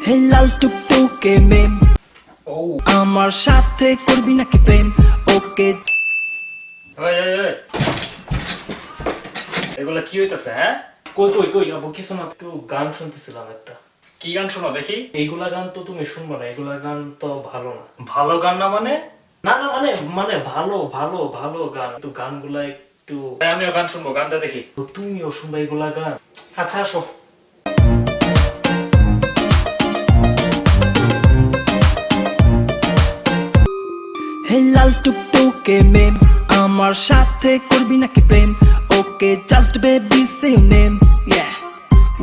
হে লাল টুকটুকে মেম, ও আমার সাথে করবি নাকি প্রেম? ওকে ওই ওই ওই এগুলা কি হইতাছে? হ্যাঁ, কই কই কই আবু কিছু না, একটু গান শুনতেছিলাম একটা। কি গান শোনো দেখি? এইগুলা গান তো তুমি শুনবো না, এগুলা গান তো ভালো না। ভালো গান না মানে? না না মানে মানে ভালো ভালো ভালো গান, তো গানগুলা একটু আমিও গান শুনবো, গানটা দেখি। তো তুমিও শুনবা এগুলা গান? আচ্ছা আসো। হে লাল টুকটুকে মেম, আমার সাথে করবি নাকি প্রেম? Okay just baby say name, yeah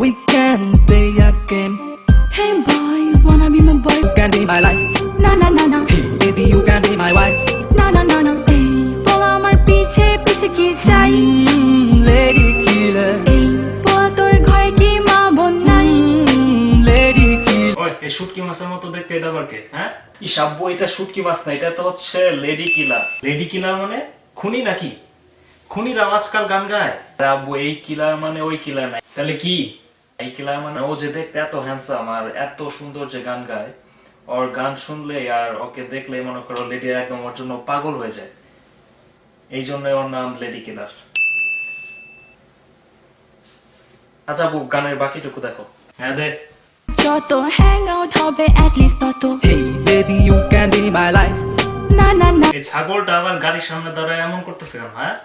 we can play a game. Hey boy, you wanna be my boy? You can be my life, Na na na na. hey baby you can be my wife. Na na na na. Hey, বল আমার পিছে পিছে কি চাই? Lady killer, এই বল তোর ঘরে কি মা বোন নাই? lady killer. ওই এই শুটকি মাছের মতো দেখতে, এটা আবার কে? হ্যাঁ, ইসাব্বু, এটা শুটকি মাছ না, এটা তো হচ্ছে লেডি কিলার। লেডি কিলার মানে খুনি নাকি? খুনিরা আজকাল গান গায়? আব্বু, এই কিলার মানে ওই কিলার নাই, তাহলে কি? এই কিলার মানে ও যে দেখতে এত হ্যান্ডসাম আর এত সুন্দর যে গান গায়, ওর গান শুনলে আর ওকে দেখলে মনে করো লেডি একদম ওর জন্য পাগল হয়ে যায়, এই জন্য ওর নাম লেডি কিলার। আচ্ছা আব্বু, গানের বাকিটুকু দেখো। হ্যাঁ দে। যত হ্যাং আউট হবে at least তত। Hey baby you can be my life. না না না। এই ছাগলটা আবার গাড়ির সামনে দাঁড়ায় এমন করতেছে কেন? হ্যাঁ,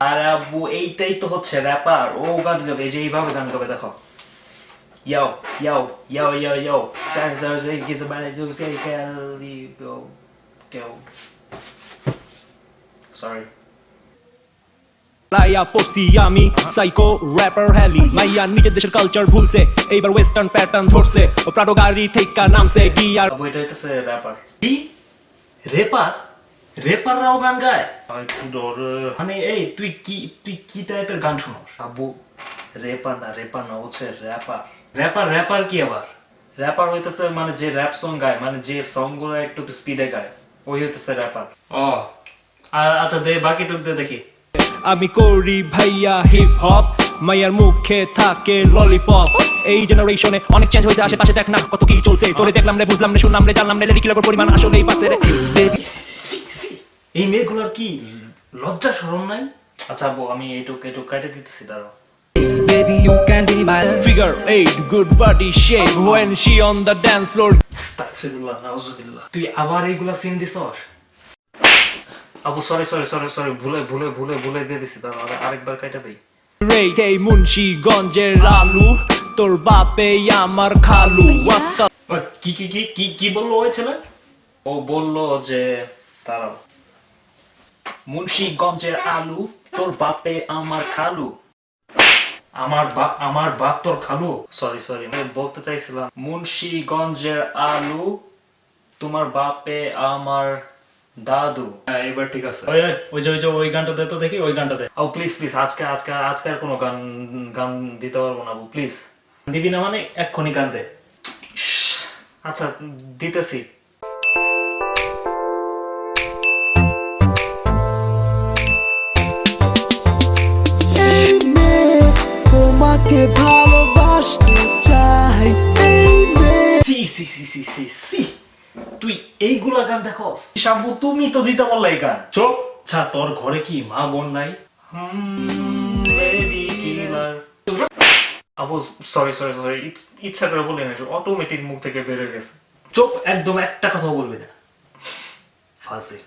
আর আব্বু এইটাই তো হচ্ছে র্যাপার, ও গান গাবে, এই যে এইভাবে গান গাবে, দেখো। Yo, yo, yo, yo, yo. Sorry. লাইয়া পড়ছি আমি সাইকো র্যাপার হ্যালি মাইয়া নিজের দেশের কালচার ভুলছে এইবার ওয়েস্টার্ন প্যাটার্ন ধরছে ও প্রাটো গাড়ি থেকে নামছে গিয়ার আব্বু, এটা হইতেছে র্যাপার। কি রেপার? রেপাররাও গান গায়? মানে এই তুই কি টাইপের গান শুনোস? আব্বু, রেপার না হচ্ছে র্যাপার। র্যাপার কি আবার? র্যাপার হইতেছে মানে যে র‍্যাপ সং গায়, মানে যে সং গুলো একটু স্পিডে গায়, ওই হইতেছে র্যাপার। ও আচ্ছা, দে বাকিটুকু দে দেখি। আমি করি ভাইয়া হিপ হপ মাইয়ার মুখে থাকে ললিপপ এই জেনারেশনে অনেক চেঞ্জ হইতে আশেপাশে দেখ না কত কি চলছে তোরে দেখলাম রে বুঝলাম রে শুনলাম রে জানলাম রে লেডি কিলার পরিমাণ আসলেই পাচ্ছে রে এই মেয়েগুলোর কি লজ্জা শরম নাই? আচ্ছা আব্বু, আমি এইটুকু কেটে দিতেছি, দাঁড়াও। Baby you can be my life. figure 8 good body shape when she on the dance floor আস্তাগফিরুল্লাহ, নাউজুবিল্লাহ। তুই আবার এইগুলা সিন দিছস? আবু সরি, ভুলে দিয়ে দিছি, দাঁড়াও, আরেকবার কেটে দেই। রে এই মুন্সিগঞ্জের আলু তোর বাপে আমার খালু what's up ওই, কি বললো ওই ছেলে? ও বললো যে দাঁড়াও, মুন্সিগঞ্জের আলু তোর বাপে আমার খালু। আমার বাপ তোর খালু? সরি আমি বলতে চাইছিলাম মুন্সিগঞ্জের আলু তোমার বাপে আমার দাদু। হ্যাঁ, এবার ঠিক আছে। ওই যে ওই গানটা দে তো দেখি, ওই গানটা দে। ও প্লিজ আজকে আর কোনো গান দিতে পারবো না, প্লিজ। দিবি না মানে এক্ষুনি গান দে। আচ্ছা, দিতেছি। এই মেয়ে তোমাকে ভালোবাসতে চাই, এই মেয়ে। সি তুই এইগুলা গান দেখো? শাম্পু, তুমি তো দিতে পারলে এই গান। চোখ ছা, তোর ঘরে কি মা বোন নাই? Lady killer. আবু সরি ইচ্ছা করে বলি না, অটোমেটিক মুখ থেকে বের হয়ে গেছে। চোখ, একদম একটা কথা বলবি না, ফাজিল।